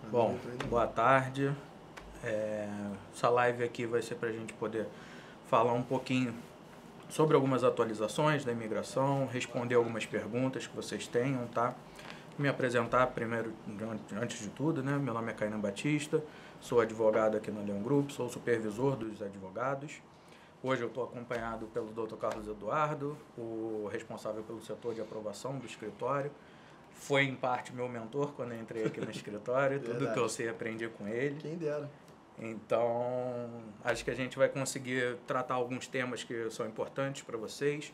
Bom, boa tarde. Essa live aqui vai ser para a gente poder falar um pouquinho sobre algumas atualizações da imigração, responder algumas perguntas que vocês tenham, tá? Me apresentar primeiro, antes de tudo, né? Meu nome é Kainan Batista, sou advogado aqui na Leão Group, sou supervisor dos advogados. Hoje eu estou acompanhado pelo Dr. Carlos Eduardo, o responsável pelo setor de aprovação do escritório. Foi, em parte, meu mentor quando eu entrei aqui no escritório. Tudo que eu sei aprendi com ele. Quem dera. Então, acho que a gente vai conseguir tratar alguns temas que são importantes para vocês.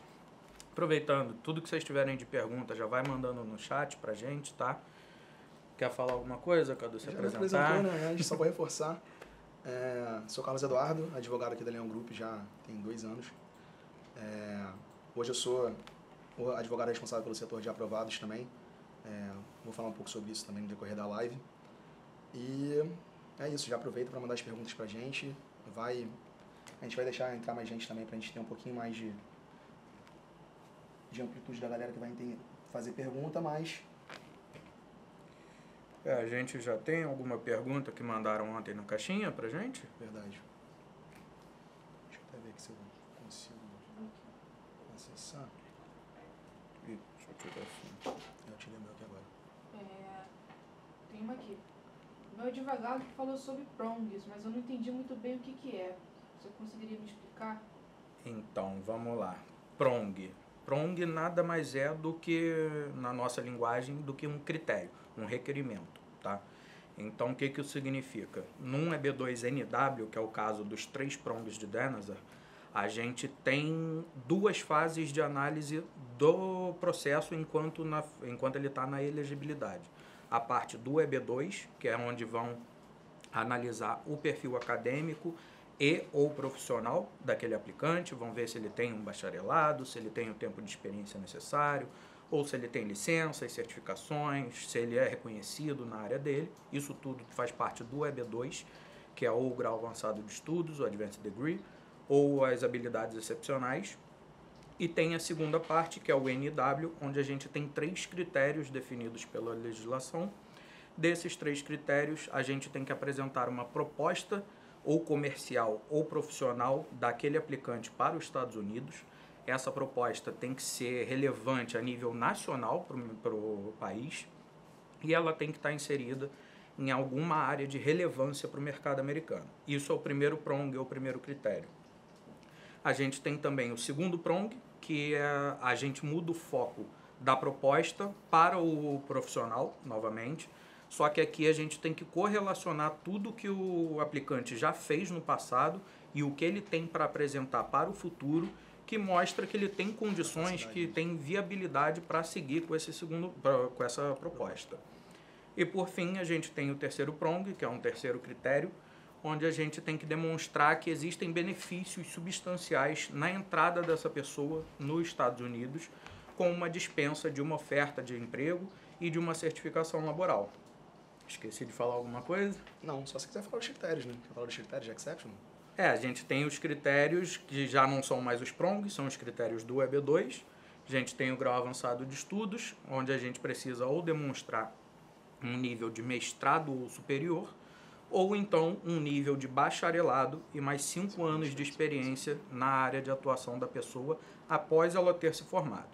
Aproveitando, tudo que vocês tiverem de pergunta, já vai mandando no chat pra gente, tá? Quer falar alguma coisa, Cadu, se apresentar? Né? Antes, só para reforçar, sou Carlos Eduardo, advogado aqui da Leão Group já tem 2 anos. Hoje eu sou o advogado responsável pelo setor de aprovados também. Vou falar um pouco sobre isso também no decorrer da live. E é isso, já aproveita para mandar as perguntas pra gente. A gente vai deixar entrar mais gente também pra gente ter um pouquinho mais de amplitude da galera que vai fazer pergunta, mas... A gente já tem alguma pergunta que mandaram ontem na caixinha pra gente? Verdade. Deixa eu até ver aqui se eu consigo acessar. Deixa eu tirar assim. Eu tirei o meu aqui agora. Tem uma aqui. Meu advogado falou sobre prongs, mas eu não entendi muito bem o que é. Você conseguiria me explicar? Então, vamos lá. Prong. Prong nada mais é do que, na nossa linguagem, do que um critério, um requerimento, tá? Então, o que isso significa? Num EB2NW, que é o caso dos 3 prongs de Denazar, a gente tem 2 fases de análise do processo enquanto ele está na elegibilidade. A parte do EB2, que é onde vão analisar o perfil acadêmico e ou profissional daquele aplicante, vão ver se ele tem um bacharelado, se ele tem o tempo de experiência necessário, ou se ele tem licenças, certificações, se ele é reconhecido na área dele. Isso tudo faz parte do EB2, que é ou o grau avançado de estudos, o Advanced Degree, ou as habilidades excepcionais. E tem a segunda parte, que é o NW, onde a gente tem 3 critérios definidos pela legislação. Desses 3 critérios, a gente tem que apresentar uma proposta ou comercial ou profissional daquele aplicante para os Estados Unidos. Essa proposta tem que ser relevante a nível nacional para o país e ela tem que estar inserida em alguma área de relevância para o mercado americano. Isso é o primeiro prong, é o primeiro critério. A gente tem também o segundo prong, que é a gente muda o foco da proposta para o profissional, novamente. Só que aqui a gente tem que correlacionar tudo que o aplicante já fez no passado e o que ele tem para apresentar para o futuro, que mostra que ele tem condições, que tem viabilidade para seguir com essa proposta. E por fim, a gente tem o terceiro prong, que é um terceiro critério, onde a gente tem que demonstrar que existem benefícios substanciais na entrada dessa pessoa nos Estados Unidos, com uma dispensa de uma oferta de emprego e de uma certificação laboral. Esqueci de falar alguma coisa? Não, só se quiser falar dos critérios, né? Quer falar dos critérios de exception? A gente tem os critérios que já não são mais os prongs, são os critérios do EB2. A gente tem o grau avançado de estudos, onde a gente precisa ou demonstrar um nível de mestrado superior, ou então um nível de bacharelado e mais 5 anos de experiência na área de atuação da pessoa após ela ter se formado.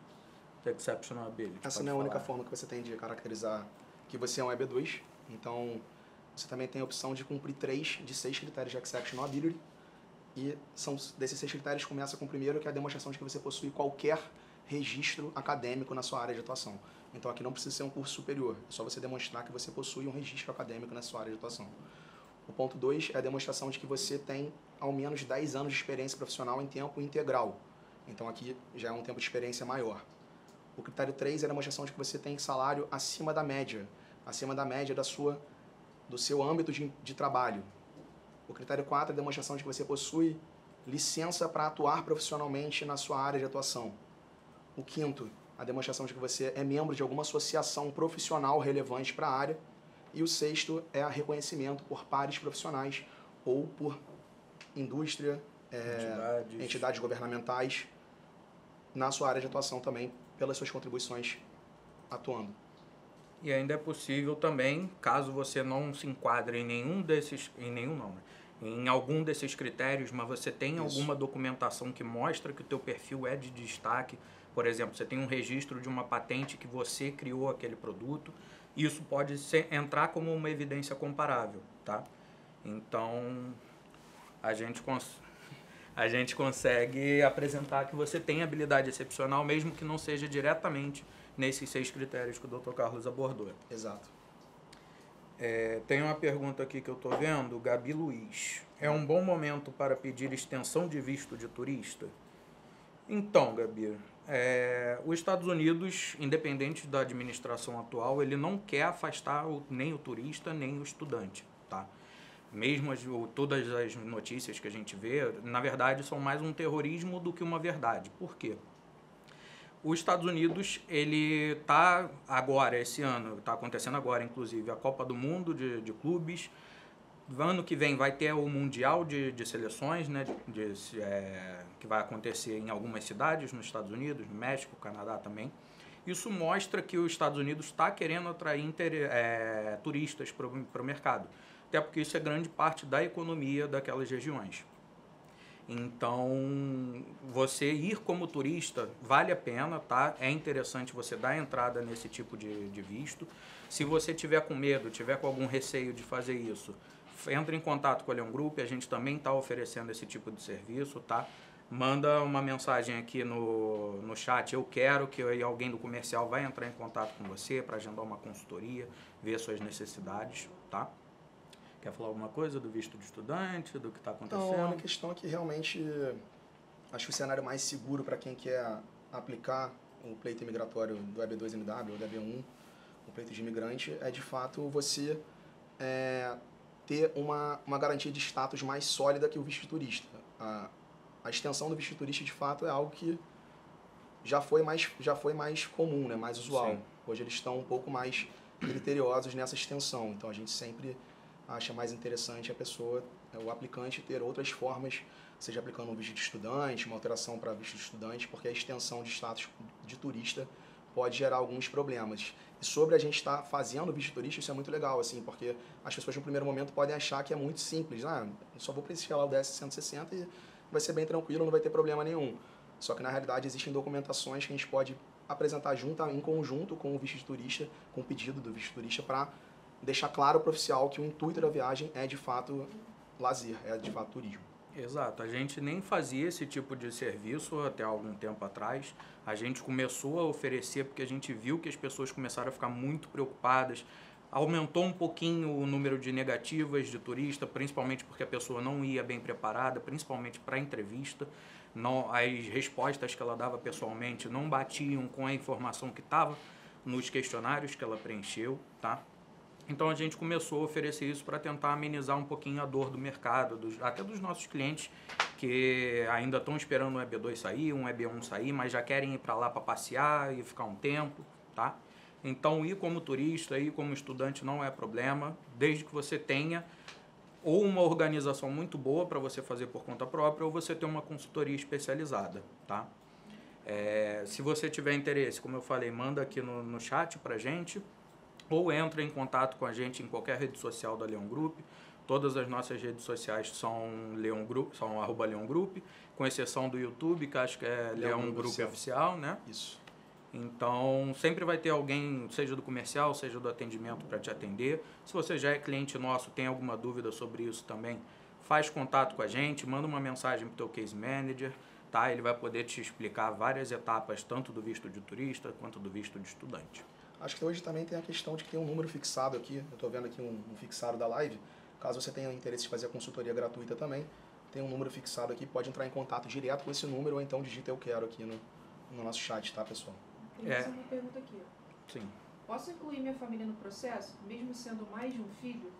Exceptional ability. Essa não é a única forma que você tem de caracterizar que você é um EB2. Então, você também tem a opção de cumprir 3 de 6 critérios de exceptional ability. E desses 6 critérios começa com o primeiro, que é a demonstração de que você possui qualquer registro acadêmico na sua área de atuação. Então, aqui não precisa ser um curso superior. É só você demonstrar que você possui um registro acadêmico na sua área de atuação. O ponto 2 é a demonstração de que você tem ao menos 10 anos de experiência profissional em tempo integral. Então, aqui já é um tempo de experiência maior. O critério 3 é a demonstração de que você tem salário acima da média do seu âmbito de trabalho. O critério 4 é a demonstração de que você possui licença para atuar profissionalmente na sua área de atuação. O quinto, a demonstração de que você é membro de alguma associação profissional relevante para a área. E o sexto é o reconhecimento por pares profissionais ou por indústria, entidades governamentais na sua área de atuação também, pelas suas contribuições atuando. E ainda é possível também, caso você não se enquadre em nenhum desses, em nenhum não, né? Em algum desses critérios, mas você tem Isso. alguma documentação que mostra que o teu perfil é de destaque, por exemplo, você tem um registro de uma patente que você criou aquele produto, isso pode entrar como uma evidência comparável, tá? Então, a gente, a gente consegue apresentar que você tem habilidade excepcional, mesmo que não seja diretamente nesses 6 critérios que o Dr. Carlos abordou. Exato. Tem uma pergunta aqui que eu estou vendo, Gabi Luiz. É um bom momento para pedir extensão de visto de turista? Então, Gabi, os Estados Unidos, independente da administração atual, ele não quer afastar nem o turista, nem o estudante, tá? Mesmo todas as notícias que a gente vê, na verdade, são mais um terrorismo do que uma verdade. Por quê? Os Estados Unidos, ele está agora, esse ano, está acontecendo agora, inclusive, a Copa do Mundo de clubes. Ano que vem vai ter o Mundial de seleções, né, que vai acontecer em algumas cidades nos Estados Unidos, no México, Canadá também. Isso mostra que os Estados Unidos está querendo atrair turistas para o mercado, até porque isso é grande parte da economia daquelas regiões. Então, você ir como turista vale a pena, tá? É interessante você dar entrada nesse tipo de visto. Se você tiver com medo, tiver com algum receio de fazer isso, entre em contato com a Leon Group, a gente também está oferecendo esse tipo de serviço, tá? Manda uma mensagem aqui no chat, eu quero que alguém do comercial vai entrar em contato com você para agendar uma consultoria, ver suas necessidades, tá? Quer falar alguma coisa do visto de estudante, do que está acontecendo? Então, a questão é que realmente acho que o cenário mais seguro para quem quer aplicar o pleito imigratório do EB2MW ou do EB1, o pleito de imigrante, é de fato você ter uma garantia de status mais sólida que o visto de turista. A extensão do visto de turista, de fato, é algo que já foi mais comum, né, mais usual. Sim. Hoje eles estão um pouco mais criteriosos nessa extensão, então a gente sempre acha mais interessante a pessoa, o aplicante, ter outras formas, seja aplicando um visto de estudante, uma alteração para visto de estudante, porque a extensão de status de turista pode gerar alguns problemas. E sobre a gente estar fazendo visto de turista, isso é muito legal, assim, porque as pessoas no primeiro momento podem achar que é muito simples. Eu só vou preencher lá o DS-160 e vai ser bem tranquilo, não vai ter problema nenhum. Só que na realidade existem documentações que a gente pode apresentar em conjunto com o visto de turista, com o pedido do visto de turista, para deixar claro para o oficial que o intuito da viagem é de fato lazer, é de fato turismo. Exato, a gente nem fazia esse tipo de serviço até algum tempo atrás. A gente começou a oferecer porque a gente viu que as pessoas começaram a ficar muito preocupadas. Aumentou um pouquinho o número de negativas de turista, principalmente porque a pessoa não ia bem preparada, principalmente para a entrevista. Não, as respostas que ela dava pessoalmente não batiam com a informação que estava nos questionários que ela preencheu, tá? Então a gente começou a oferecer isso para tentar amenizar um pouquinho a dor do mercado, até dos nossos clientes que ainda estão esperando um EB2 sair, um EB1 sair, mas já querem ir para lá para passear e ficar um tempo, tá? Então ir como turista, ir como estudante não é problema, desde que você tenha ou uma organização muito boa para você fazer por conta própria ou você ter uma consultoria especializada, tá? Se você tiver interesse, como eu falei, manda aqui no chat para gente, ou entra em contato com a gente em qualquer rede social da Leon Group. Todas as nossas redes sociais são Leon Group, são @Leon Group, com exceção do YouTube, que acho que é Leon Group Oficial, né? Isso. Então, sempre vai ter alguém, seja do comercial, seja do atendimento, para te atender. Se você já é cliente nosso, tem alguma dúvida sobre isso também, faz contato com a gente, manda uma mensagem para o teu case manager, tá? Ele vai poder te explicar várias etapas, tanto do visto de turista quanto do visto de estudante. Acho que hoje também tem a questão de que tem um número fixado aqui, eu estou vendo aqui um fixado da live, caso você tenha interesse de fazer a consultoria gratuita também, tem um número fixado aqui, pode entrar em contato direto com esse número ou então digita eu quero aqui no nosso chat, tá, pessoal? Tem uma pergunta aqui. Sim. Posso incluir minha família no processo, mesmo sendo mais de um filho?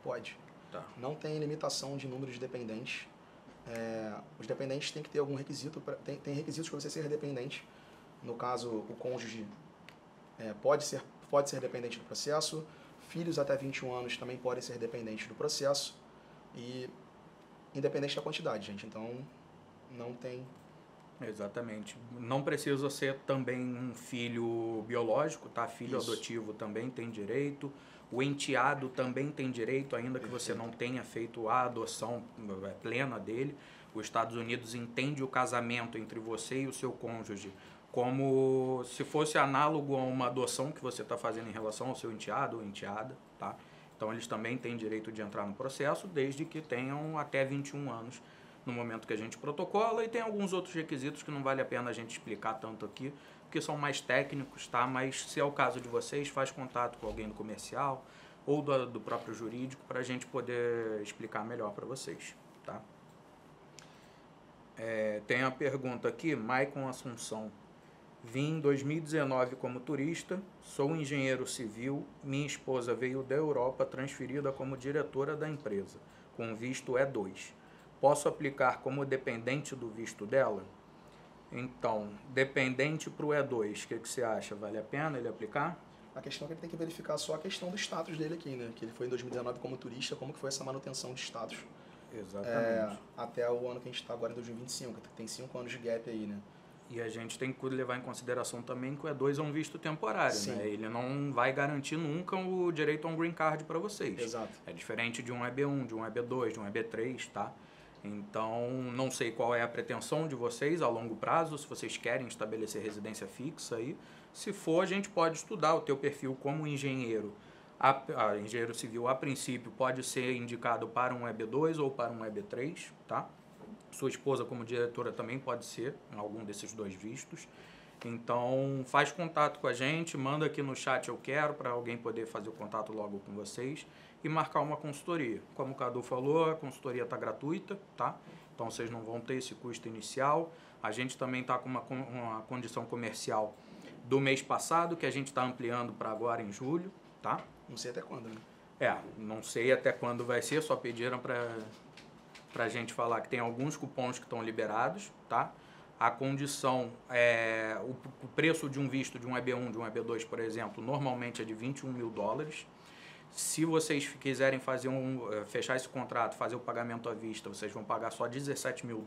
Pode. Tá. Não tem limitação de número de dependentes. Os dependentes têm que ter algum requisito, tem requisitos para você ser dependente. No caso, o cônjuge pode ser dependente do processo, filhos até 21 anos também podem ser dependentes do processo, e independente da quantidade, gente. Então, não tem Exatamente. Não precisa ser também um filho biológico, tá? Filho Isso. adotivo também tem direito. O enteado também tem direito, ainda que você não tenha feito a adoção plena dele. Os Estados Unidos entende o casamento entre você e o seu cônjuge como se fosse análogo a uma adoção que você está fazendo em relação ao seu enteado ou enteada, tá? Então eles também têm direito de entrar no processo, desde que tenham até 21 anos no momento que a gente protocola, e tem alguns outros requisitos que não vale a pena a gente explicar tanto aqui, porque são mais técnicos, tá? Mas se é o caso de vocês, faz contato com alguém do comercial ou do próprio jurídico para a gente poder explicar melhor para vocês, tá? Tem a pergunta aqui, Maicon Assunção. Vim em 2019 como turista, sou engenheiro civil, minha esposa veio da Europa transferida como diretora da empresa, com visto E2. Posso aplicar como dependente do visto dela? Então, dependente para o E2, o que você acha? Vale a pena ele aplicar? A questão é que ele tem que verificar só a questão do status dele aqui, né? Que ele foi em 2019 como turista, como que foi essa manutenção de status. Exatamente. Até o ano que a gente está agora, em 2025, que tem 5 anos de gap aí, né? E a gente tem que levar em consideração também que o E2 é um visto temporário, Sim. né? Ele não vai garantir nunca o direito a um green card para vocês. Exato. É diferente de um EB1, de um EB2, de um EB3, tá? Então, não sei qual é a pretensão de vocês a longo prazo, se vocês querem estabelecer residência fixa aí. Se for, a gente pode estudar o teu perfil como engenheiro. Engenheiro civil, a princípio, pode ser indicado para um EB2 ou para um EB3, tá? Sua esposa como diretora também pode ser em algum desses dois vistos. Então, faz contato com a gente, manda aqui no chat eu quero, para alguém poder fazer o contato logo com vocês e marcar uma consultoria. Como o Cadu falou, a consultoria está gratuita, tá? Então, vocês não vão ter esse custo inicial. A gente também está com uma condição comercial do mês passado, que a gente está ampliando para agora em julho, tá? Não sei até quando, né? Não sei até quando vai ser, só pediram para a gente falar que tem alguns cupons que estão liberados, tá? A condição, o preço de um visto de um EB1, de um EB2, por exemplo, normalmente é de $21 mil. Se vocês quiserem fechar esse contrato, fazer o pagamento à vista, vocês vão pagar só $17 mil.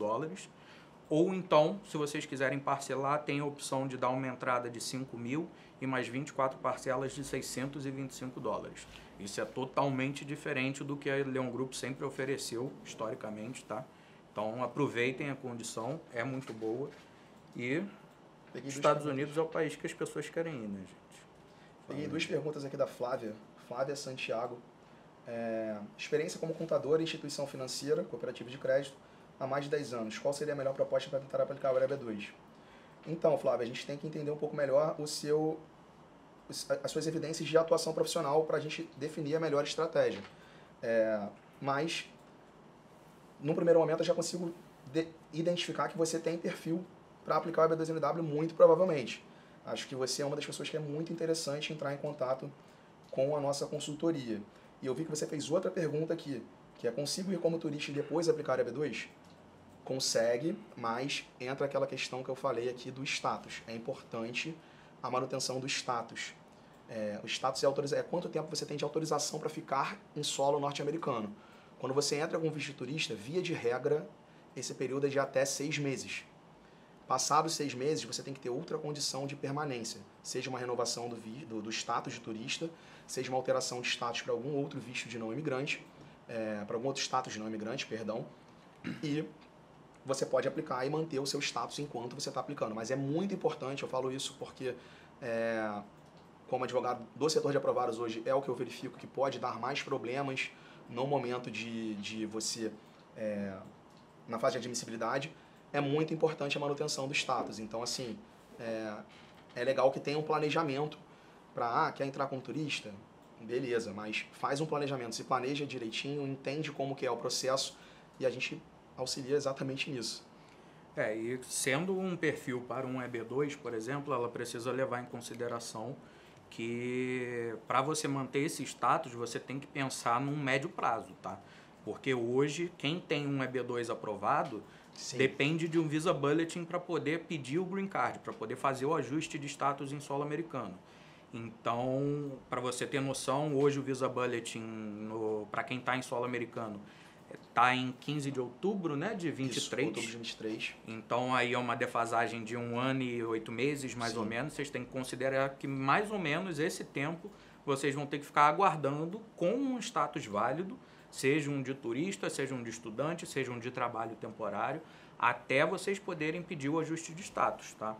Ou então, se vocês quiserem parcelar, tem a opção de dar uma entrada de 5 mil e mais 24 parcelas de $625. Isso é totalmente diferente do que a Leon Group sempre ofereceu historicamente, tá? Então aproveitem a condição, é muito boa. E os Estados Unidos é o país que as pessoas querem ir, né, gente? Peguei duas perguntas aqui da Flávia. Flávia Santiago. Experiência como contadora em instituição financeira, cooperativa de crédito, há mais de 10 anos. Qual seria a melhor proposta para tentar aplicar o EB2? Então, Flávia, a gente tem que entender um pouco melhor as suas evidências de atuação profissional para a gente definir a melhor estratégia. Mas, no primeiro momento, eu já consigo identificar que você tem perfil para aplicar o EB2NW muito provavelmente. Acho que você é uma das pessoas que é muito interessante entrar em contato com a nossa consultoria. E eu vi que você fez outra pergunta aqui, que é: consigo ir como turista e depois aplicar o EB2? Consegue, mas entra aquela questão que eu falei aqui do status. É importante a manutenção do status. O status é quanto tempo você tem de autorização para ficar em solo norte-americano. Quando você entra com visto de turista, via de regra, esse período é de até 6 meses. Passados 6 meses, você tem que ter outra condição de permanência, seja uma renovação do status de turista, seja uma alteração de status para algum outro visto de não imigrante, para algum outro status de não imigrante, perdão, e você pode aplicar e manter o seu status enquanto você está aplicando. Mas é muito importante, eu falo isso porque, como advogado do setor de aprovados hoje, é o que eu verifico que pode dar mais problemas no momento de você, na fase de admissibilidade. É muito importante a manutenção do status. Então, assim, é legal que tenha um planejamento para, quer entrar como turista? Beleza, mas faz um planejamento, se planeja direitinho, entende como que é o processo e a gente auxilia exatamente nisso. E sendo um perfil para um EB2, por exemplo, ela precisa levar em consideração que para você manter esse status, você tem que pensar num médio prazo, tá? Porque hoje, quem tem um EB2 aprovado, sim, depende de um Visa Bulletin para poder pedir o Green Card, para poder fazer o ajuste de status em solo americano. Então, para você ter noção, hoje o Visa Bulletin, para quem está em solo americano, está em 15 de outubro, né, de 23. Isso, outubro de 23. Então aí é uma defasagem de 1 ano e 8 meses, mais ou menos. Vocês têm que considerar que mais ou menos esse tempo vocês vão ter que ficar aguardando com um status válido, seja um de turista, seja um de estudante, seja um de trabalho temporário, até vocês poderem pedir o ajuste de status, tá?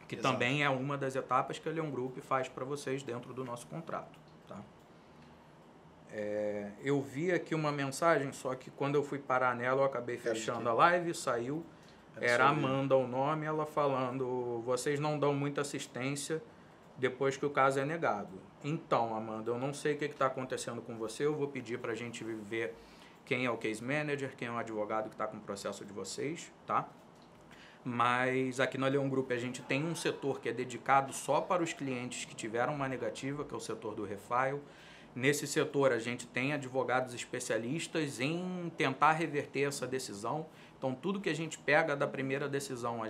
Que Exato. também é uma das etapas que a Leon Group faz para vocês dentro do nosso contrato, tá? Eu vi aqui uma mensagem, só que quando eu fui parar nela eu acabei fechando a live, saiu, era Amanda o nome, ela falando, vocês não dão muita assistência depois que o caso é negado. Então, Amanda, eu não sei o que está acontecendo com você, eu vou pedir para a gente ver quem é o case manager, quem é o advogado que está com o processo de vocês, tá? Mas aqui na Leon Group a gente tem um setor que é dedicado só para os clientes que tiveram uma negativa, que é o setor do refile. Nesse setor a gente tem advogados especialistas em tentar reverter essa decisão. Então tudo que a gente pega da primeira decisão,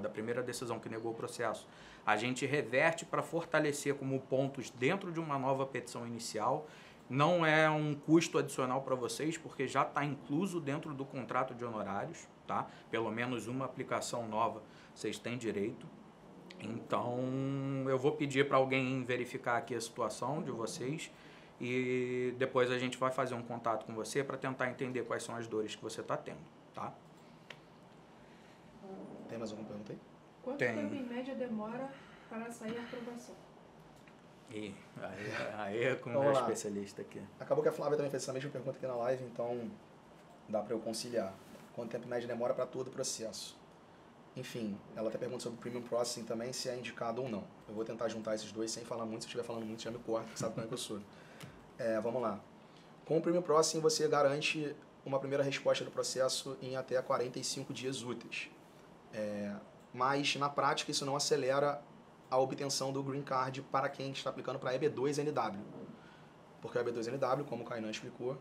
da primeira decisão que negou o processo, a gente reverte para fortalecer como pontos dentro de uma nova petição inicial. Não é um custo adicional para vocês, porque já está incluso dentro do contrato de honorários, tá? Pelo menos uma aplicação nova vocês têm direito. Então, eu vou pedir para alguém verificar aqui a situação de vocês e depois a gente vai fazer um contato com você para tentar entender quais são as dores que você está tendo, tá? Tem mais alguma pergunta aí? Quanto tempo em média demora para sair a aprovação? E aí é com Vamos o lá. especialista aqui. Acabou que a Flávia também fez essa mesma pergunta aqui na live, então dá para eu conciliar. Quanto tempo em média demora para todo o processo? Enfim, ela até pergunta sobre o Premium Processing também, se é indicado ou não. Eu vou tentar juntar esses dois sem falar muito, se eu estiver falando muito já me corta, sabe como é que eu sou. Vamos lá. Com o Premium Processing você garante uma primeira resposta do processo em até 45 dias úteis. Mas na prática isso não acelera a obtenção do Green Card para quem está aplicando para EB2NW. Porque o EB2NW, como o Kainan explicou,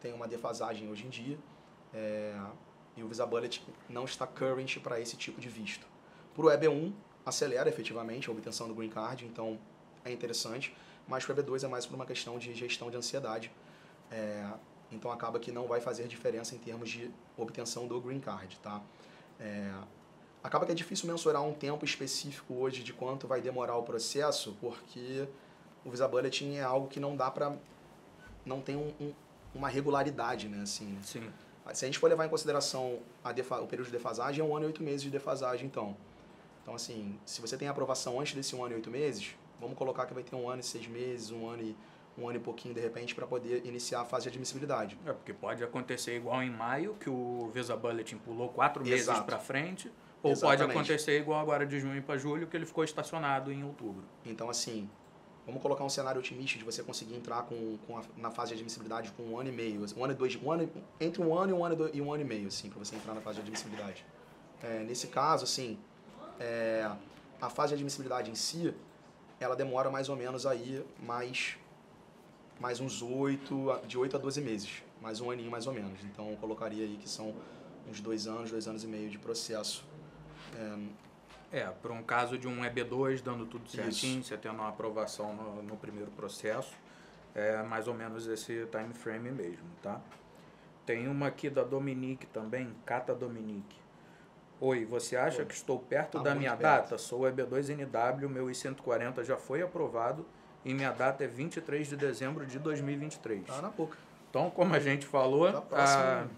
tem uma defasagem hoje em dia e o Visa Bullet não está current para esse tipo de visto. Para o EB1, acelera efetivamente a obtenção do Green Card, então é interessante, mas para o EB2 é mais por uma questão de gestão de ansiedade, então acaba que não vai fazer diferença em termos de obtenção do Green Card, tá? Acaba que é difícil mensurar um tempo específico hoje de quanto vai demorar o processo, porque o Visa Bulletin é algo que não dá para... não tem uma regularidade, né? Assim, né? Sim. Se a gente for levar em consideração o período de defasagem, é 1 ano e 8 meses de defasagem, então. Então, assim, se você tem aprovação antes desse 1 ano e 8 meses, vamos colocar que vai ter 1 ano e 6 meses, 1 ano e pouquinho, de repente, para poder iniciar a fase de admissibilidade. Porque pode acontecer igual em maio, que o Visa Bulletin pulou 4 meses para frente, ou Exatamente. pode acontecer igual agora de junho para julho, que ele ficou estacionado em outubro. Então, assim, vamos colocar um cenário otimista de você conseguir entrar na fase de admissibilidade com 1 ano e meio, entre 1 ano e 1 ano e meio, assim, para você entrar na fase de admissibilidade. Nesse caso, assim, a fase de admissibilidade em si, ela demora mais ou menos aí mais uns de 8 a 12 meses, mais um aninho mais ou menos. Então, eu colocaria aí que são uns 2 anos e meio de processo. Por um caso de um EB2 dando tudo certinho, Isso. você tendo uma aprovação no primeiro processo, é mais ou menos esse time frame mesmo, tá? Tem uma aqui da Dominique também, Cata Dominique. Oi, você acha que estou perto Tá da muito minha perto. data? Sou EB2NW, meu I-140 já foi aprovado e minha data é 23 de dezembro de 2023. Tá na boca. Então, como a gente falou, Tá próximo.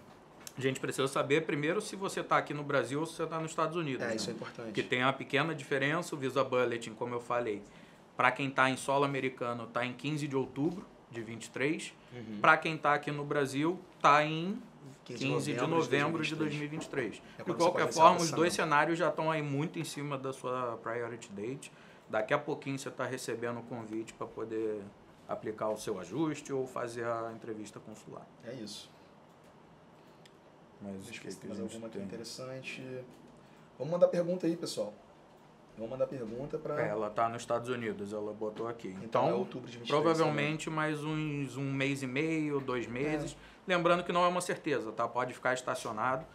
a gente precisa saber primeiro se você está aqui no Brasil ou se você está nos Estados Unidos. Isso é importante. Que tem uma pequena diferença, o Visa Bulletin, como eu falei, para quem está em solo americano, está em 15 de outubro de 23. Para quem está aqui no Brasil, está em 15 de novembro de 2023. De quando qualquer você forma, pode os dois cenários já estão aí muito em cima da sua priority date. Daqui a pouquinho você está recebendo o convite para poder aplicar o seu ajuste ou fazer a entrevista consular. É isso. Mas Deixa o eu ver se que tem a mais gente alguma aqui tem? interessante. Vamos mandar pergunta aí, pessoal. Vamos mandar pergunta para... Ela está nos Estados Unidos, ela botou aqui. Então, é Então, outubro de 23, provavelmente mais uns 1 mês e meio, 2 meses. Lembrando que não é uma certeza, tá? Pode ficar estacionado.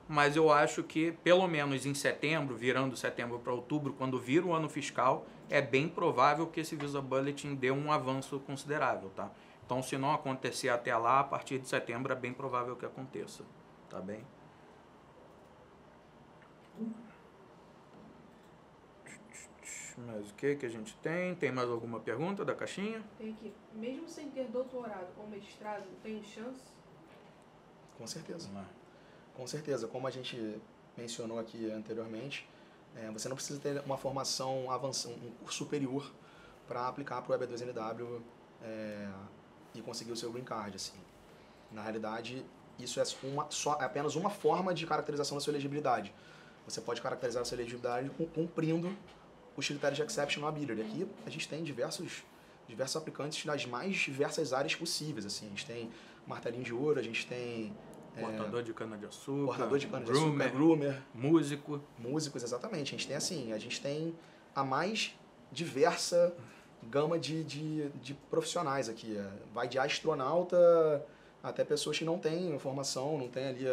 Mas eu acho que, pelo menos em setembro, virando setembro para outubro, quando vira o ano fiscal, é bem provável que esse Visa Bulletin dê um avanço considerável, tá? Então, se não acontecer até lá, a partir de setembro é bem provável que aconteça, tá bem? Mas o que a gente tem? Tem mais alguma pergunta da caixinha? Tem aqui. Mesmo sem ter doutorado ou mestrado, tenho chance? Com certeza. Vamos lá. Com certeza. Como a gente mencionou aqui anteriormente, você não precisa ter uma formação avançada, um curso superior para aplicar para o EB2NW e conseguir o seu green card. Assim. Na realidade, isso é apenas uma forma de caracterização da sua elegibilidade. Você pode caracterizar a sua elegibilidade cumprindo os critérios de exception no ability. Aqui a gente tem diversos aplicantes das mais diversas áreas possíveis. Assim. A gente tem martelinho de ouro, a gente tem Portador de cana-de-açúcar, groomer, músicos, exatamente. A gente tem a mais diversa gama de profissionais aqui. Vai de astronauta até pessoas que não têm formação, não têm ali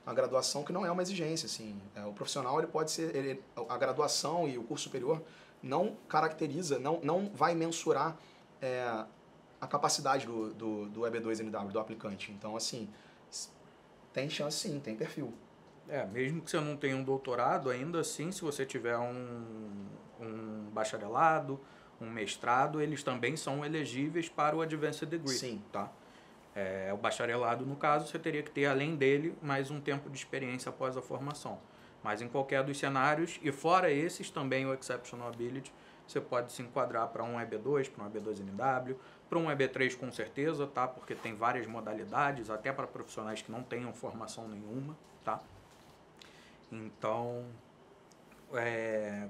a graduação, que não é uma exigência. Assim. O profissional ele pode ser... a graduação e o curso superior não caracteriza, não vai mensurar a capacidade do EB2NW, do aplicante. Então, assim, tem chance sim, tem perfil. Mesmo que você não tenha um doutorado, ainda assim, se você tiver um bacharelado, um mestrado, eles também são elegíveis para o Advanced Degree. Sim. Tá? O bacharelado, no caso, você teria que ter, além dele, mais um tempo de experiência após a formação. Mas em qualquer dos cenários, e fora esses, também o Exceptional Ability, você pode se enquadrar para um EB2, para um EB2NW, para um EB3 com certeza, tá? Porque tem várias modalidades, até para profissionais que não tenham formação nenhuma, tá? Então,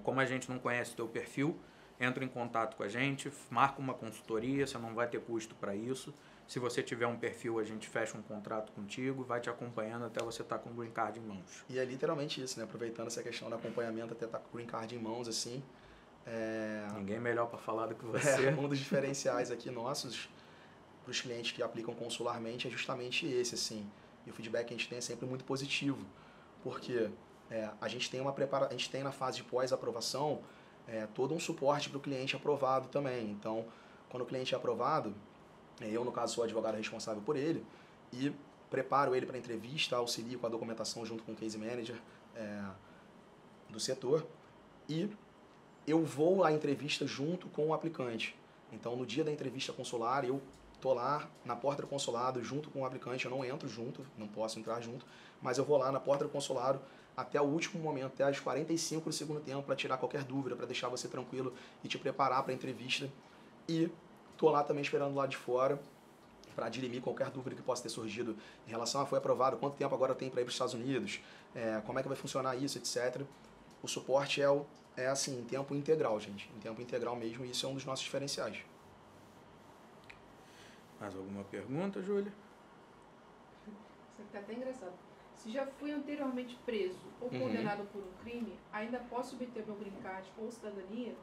como a gente não conhece o teu perfil, entra em contato com a gente, marca uma consultoria, você não vai ter custo para isso. Se você tiver um perfil, a gente fecha um contrato contigo, vai te acompanhando até você estar com o green card em mãos. E é literalmente isso, né? Aproveitando essa questão do acompanhamento até estar com o green card em mãos, assim. Ninguém melhor para falar do que você. Um dos diferenciais aqui nossos para os clientes que aplicam consularmente é justamente esse, assim. E o feedback que a gente tem é sempre muito positivo, porque a gente tem a gente tem na fase de pós-aprovação todo um suporte para o cliente aprovado também. Então, quando o cliente é aprovado, eu, no caso, sou o advogado responsável por ele e preparo ele para a entrevista, auxilio com a documentação junto com o case manager do setor e eu vou à entrevista junto com o aplicante. Então, no dia da entrevista consular, eu estou lá na porta do consulado junto com o aplicante, eu não entro junto, não posso entrar junto, mas eu vou lá na porta do consulado até o último momento, até as 45 do segundo tempo, para tirar qualquer dúvida, para deixar você tranquilo e te preparar para a entrevista. E estou lá também esperando do lado de fora para dirimir qualquer dúvida que possa ter surgido em relação a foi aprovado, quanto tempo agora tem para ir para os Estados Unidos, como é que vai funcionar isso, etc. O suporte é assim, em tempo integral, gente. Em tempo integral mesmo, e isso é um dos nossos diferenciais. Mais alguma pergunta, Júlia? Isso aqui tá até engraçado. Se já fui anteriormente preso ou condenado por um crime, ainda posso obter meu green card ou cidadania?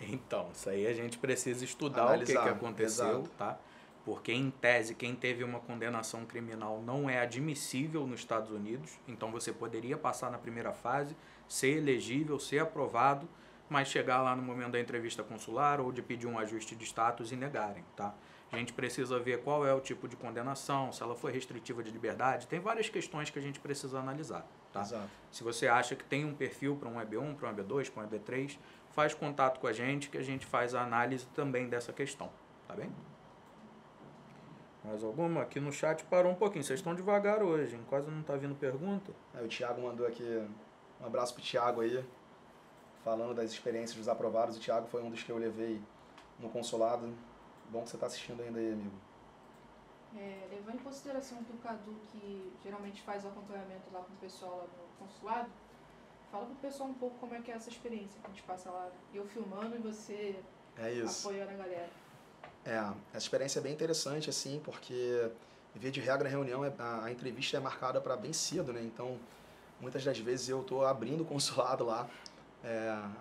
Então, isso aí a gente precisa estudar Analisar, o que aconteceu, exato. tá? Porque, em tese, quem teve uma condenação criminal não é admissível nos Estados Unidos. Então, você poderia passar na primeira fase, ser elegível, ser aprovado, mas chegar lá no momento da entrevista consular ou de pedir um ajuste de status e negarem, tá? A gente precisa ver qual é o tipo de condenação, se ela foi restritiva de liberdade. Tem várias questões que a gente precisa analisar, tá? Exato. Se você acha que tem um perfil para um EB1, para um EB2, para um EB3, faz contato com a gente que a gente faz a análise também dessa questão, tá bem? Mais alguma? Aqui no chat parou um pouquinho, vocês estão devagar hoje, hein? Quase não está vindo pergunta. O Thiago mandou aqui, um abraço pro Thiago aí, falando das experiências dos aprovados. O Thiago foi um dos que eu levei no consulado. Bom que você está assistindo ainda aí, amigo. Levando em consideração que o Cadu, que geralmente faz o acompanhamento lá com o pessoal lá no consulado, fala pro pessoal um pouco como é que é essa experiência que a gente passa lá. Eu filmando e você apoiando a galera. Essa experiência é bem interessante, assim, porque, via de regra, a reunião, a entrevista é marcada para bem cedo, né? Então, muitas das vezes eu tô abrindo o consulado lá,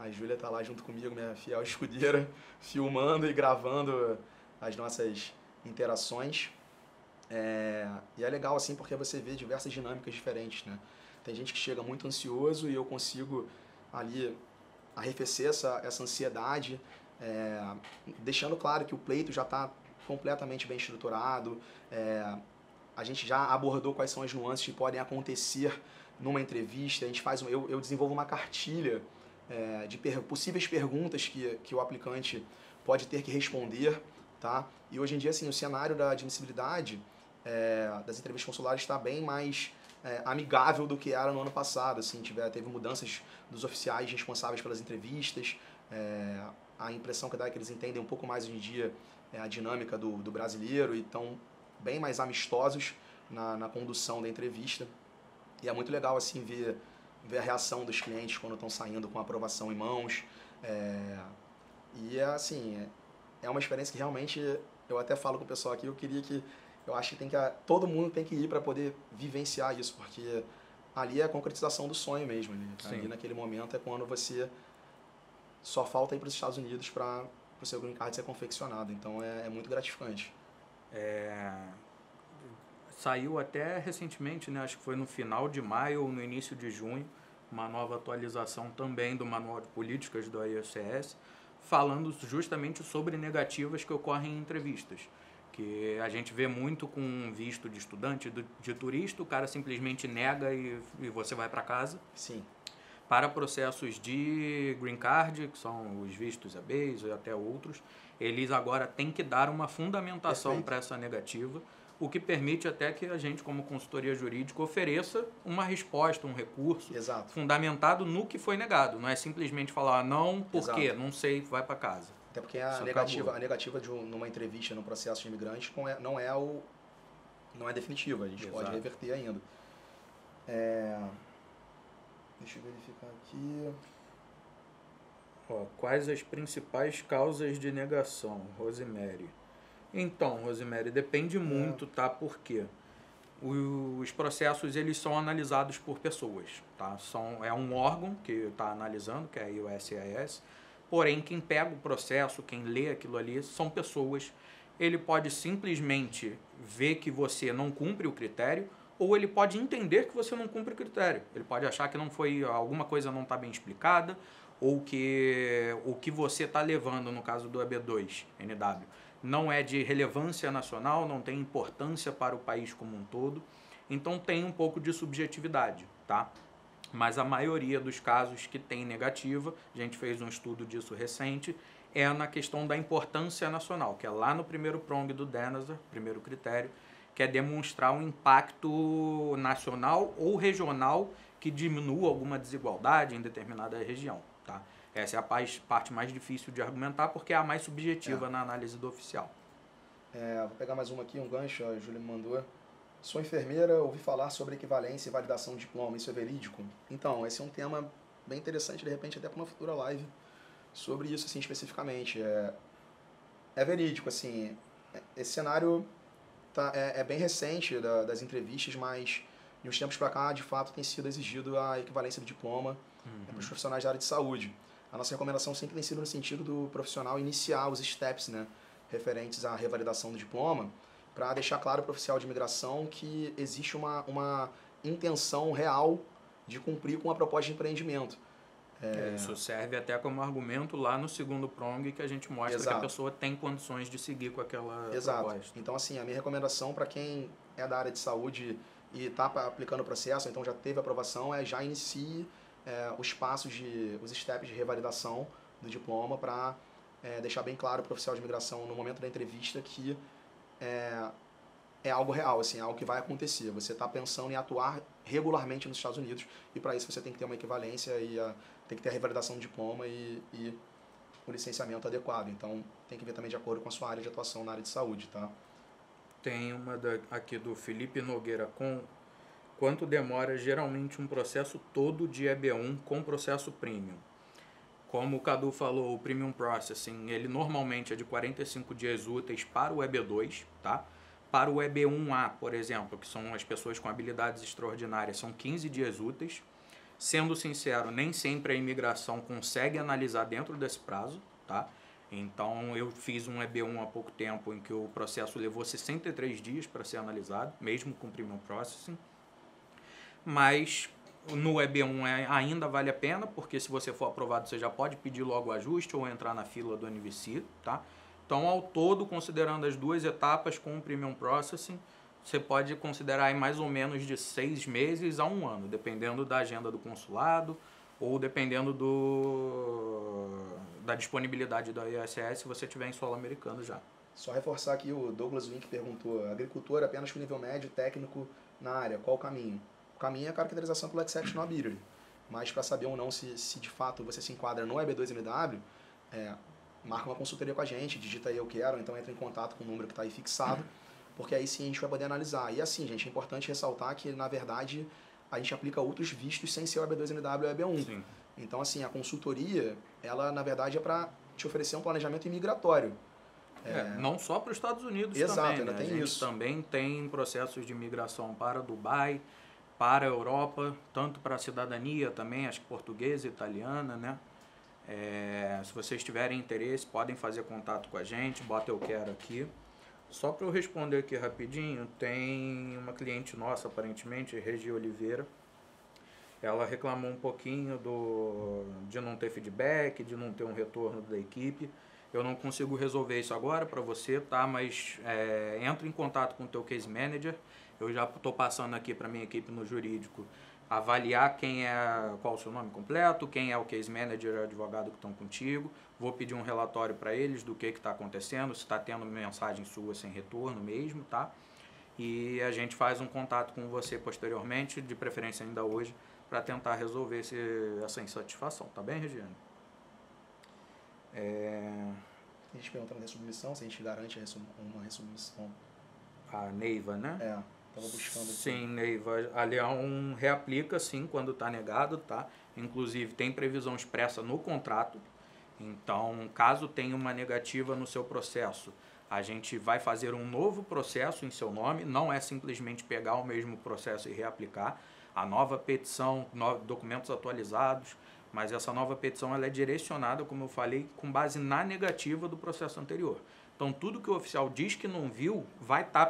a Júlia tá lá junto comigo, minha fiel escudeira, filmando e gravando as nossas interações. E é legal, assim, porque você vê diversas dinâmicas diferentes, né? Tem gente que chega muito ansioso e eu consigo ali arrefecer essa ansiedade, deixando claro que o pleito já está completamente bem estruturado. A gente já abordou quais são as nuances que podem acontecer numa entrevista. A gente faz, eu desenvolvo uma cartilha de possíveis perguntas que o aplicante pode ter que responder, tá? E hoje em dia, assim, o cenário da admissibilidade das entrevistas consulares está bem mais amigável do que era no ano passado. Assim, teve mudanças dos oficiais responsáveis pelas entrevistas. A impressão que dá é que eles entendem um pouco mais hoje em dia a dinâmica do brasileiro e estão bem mais amistosos na condução da entrevista. E é muito legal assim ver a reação dos clientes quando estão saindo com a aprovação em mãos. E assim, é uma experiência que realmente, eu até falo com o pessoal aqui, eu acho que todo mundo tem que ir para poder vivenciar isso, porque ali é a concretização do sonho mesmo. Ali naquele momento é quando você só falta ir para os Estados Unidos para o seu green card ser confeccionado. Então é muito gratificante. Saiu até recentemente, né? Acho que foi no final de maio ou no início de junho, uma nova atualização também do Manual de Políticas do IELTS, falando justamente sobre negativas que ocorrem em entrevistas. Que a gente vê muito com visto de estudante, de turista, o cara simplesmente nega e você vai para casa. Sim. Para processos de green card, que são os vistos EB e até outros, eles agora têm que dar uma fundamentação para essa negativa, o que permite até que a gente, como consultoria jurídica, ofereça uma resposta, um recurso fundamentado no que foi negado. Não é simplesmente falar não, por quê? Não sei, vai para casa. Até porque a negativa numa entrevista, num processo de imigrante, não é definitiva. A gente pode reverter ainda. Deixa eu verificar aqui. Quais as principais causas de negação, Rosemary? Então, Rosemary, depende muito, tá? Porque os processos, eles são analisados por pessoas, tá? É um órgão que está analisando, que é a USCIS, porém, quem pega o processo, quem lê aquilo ali, são pessoas. Ele pode simplesmente ver que você não cumpre o critério, ou ele pode entender que você não cumpre o critério. Ele pode achar que alguma coisa não está bem explicada, ou que o que você está levando, no caso do EB2, NW, não é de relevância nacional, não tem importância para o país como um todo. Então tem um pouco de subjetividade, tá? Mas a maioria dos casos que tem negativa, a gente fez um estudo disso recente, é na questão da importância nacional, que é lá no primeiro prong do Denazar, primeiro critério, que é demonstrar um impacto nacional ou regional que diminua alguma desigualdade em determinada região, tá? Essa é a parte mais difícil de argumentar, porque é a mais subjetiva na análise do oficial. Vou pegar mais uma aqui, um gancho, a Júlia me mandou. Sou enfermeira, ouvi falar sobre equivalência e validação de diploma, isso é verídico? Então, esse é um tema bem interessante, de repente até para uma futura live sobre isso, assim, especificamente. É verídico, assim, esse cenário é bem recente das entrevistas, mas de uns tempos para cá, de fato, tem sido exigido a equivalência do diploma para os profissionais da área de saúde. A nossa recomendação sempre tem sido no sentido do profissional iniciar os steps, né, referentes à revalidação do diploma, para deixar claro para o oficial de imigração que existe uma intenção real de cumprir com a proposta de empreendimento. Isso serve até como argumento lá no segundo prong, que a gente mostra que a pessoa tem condições de seguir com aquela proposta. Então, assim, a minha recomendação para quem é da área de saúde e está aplicando o processo, então já teve aprovação, já inicie os steps de revalidação do diploma para deixar bem claro para o oficial de imigração no momento da entrevista que é algo real, assim, é algo que vai acontecer. Você está pensando em atuar regularmente nos Estados Unidos e para isso você tem que ter uma equivalência e tem que ter a revalidação do diploma e o licenciamento adequado. Então tem que ver também de acordo com a sua área de atuação na área de saúde, tá? Tem uma aqui do Felipe Nogueira com quanto demora geralmente um processo todo de EB1 com processo premium. Como o Cadu falou, o Premium Processing, ele normalmente é de 45 dias úteis para o EB2, tá? Para o EB1A, por exemplo, que são as pessoas com habilidades extraordinárias, são 15 dias úteis. Sendo sincero, nem sempre a imigração consegue analisar dentro desse prazo, tá? Então, eu fiz um EB1 há pouco tempo em que o processo levou 63 dias para ser analisado, mesmo com Premium Processing. Mas no EB1 ainda vale a pena, porque se você for aprovado, você já pode pedir logo o ajuste ou entrar na fila do NVC, tá? Então, ao todo, considerando as duas etapas com o Premium Processing, você pode considerar aí mais ou menos de 6 meses a 1 ano, dependendo da agenda do consulado ou dependendo da disponibilidade da ISS se você estiver em solo americano já. Só reforçar aqui, o Douglas Wink perguntou, agricultor apenas com nível médio, técnico na área, qual o caminho? O caminho é a caracterização pelo Exceptional Ability, mas para saber ou não se de fato você se enquadra no EB2NW, marca uma consultoria com a gente, digita aí eu quero, então entra em contato com o número que está aí fixado, porque aí sim a gente vai poder analisar. E assim, gente, é importante ressaltar que, na verdade, a gente aplica outros vistos sem ser o EB2NW e o EB1. Sim. Então, assim, a consultoria, ela, na verdade, é para te oferecer um planejamento imigratório. Não só para os Estados Unidos Exato, também, ainda né? tem A gente isso. também tem processos de imigração para Dubai, para a Europa, tanto para a cidadania também, acho que portuguesa e italiana, né? Se vocês tiverem interesse, podem fazer contato com a gente, bota eu quero aqui. Só para eu responder aqui rapidinho, tem uma cliente nossa, aparentemente, Regi Oliveira. Ela reclamou um pouquinho de não ter feedback, de não ter um retorno da equipe. Eu não consigo resolver isso agora para você, tá? Mas entra em contato com o teu case manager. Eu já estou passando aqui para minha equipe no jurídico avaliar qual o seu nome completo, quem é o case manager e o advogado que estão contigo. Vou pedir um relatório para eles do que está acontecendo, se está tendo mensagem sua sem retorno mesmo, tá? E a gente faz um contato com você posteriormente, de preferência ainda hoje, para tentar resolver essa insatisfação, tá bem, Regiane? A gente perguntando da resubmissão, se a gente garante uma resubmissão. A Neiva, né? Estava buscando aqui. Sim, Neiva. Ali é um reaplica, sim, quando está negado, tá? Inclusive, tem previsão expressa no contrato. Então, caso tenha uma negativa no seu processo, a gente vai fazer um novo processo em seu nome. Não é simplesmente pegar o mesmo processo e reaplicar. A nova petição, documentos atualizados, mas essa nova petição ela é direcionada, como eu falei, com base na negativa do processo anterior. Então, tudo que o oficial diz que não viu vai estar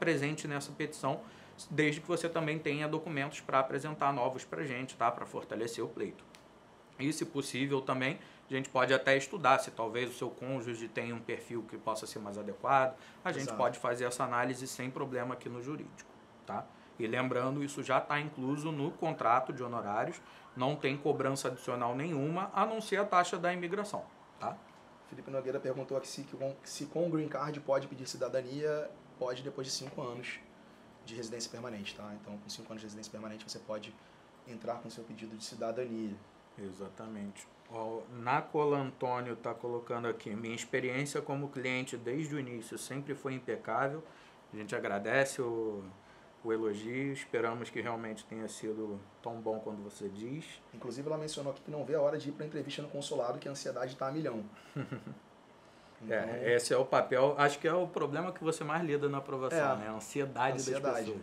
presente nessa petição, desde que você também tenha documentos para apresentar novos para a gente, tá? Para fortalecer o pleito. E, se possível, também a gente pode até estudar se talvez o seu cônjuge tenha um perfil que possa ser mais adequado. A gente pode fazer essa análise sem problema aqui no jurídico, tá? E lembrando, isso já está incluso no contrato de honorários, não tem cobrança adicional nenhuma, a não ser a taxa da imigração, tá? Felipe Nogueira perguntou aqui se com o Green Card pode pedir cidadania, pode depois de 5 anos de residência permanente, tá? Então, com 5 anos de residência permanente, você pode entrar com seu pedido de cidadania. Exatamente. Na Cola Antônio está colocando aqui, minha experiência como cliente desde o início sempre foi impecável. A gente agradece o elogio, esperamos que realmente tenha sido tão bom quanto você diz. Inclusive, ela mencionou aqui que não vê a hora de ir para a entrevista no consulado, que a ansiedade está a milhão. Então, esse é o papel, acho que é o problema que você mais lida na aprovação, né? A ansiedade das pessoas.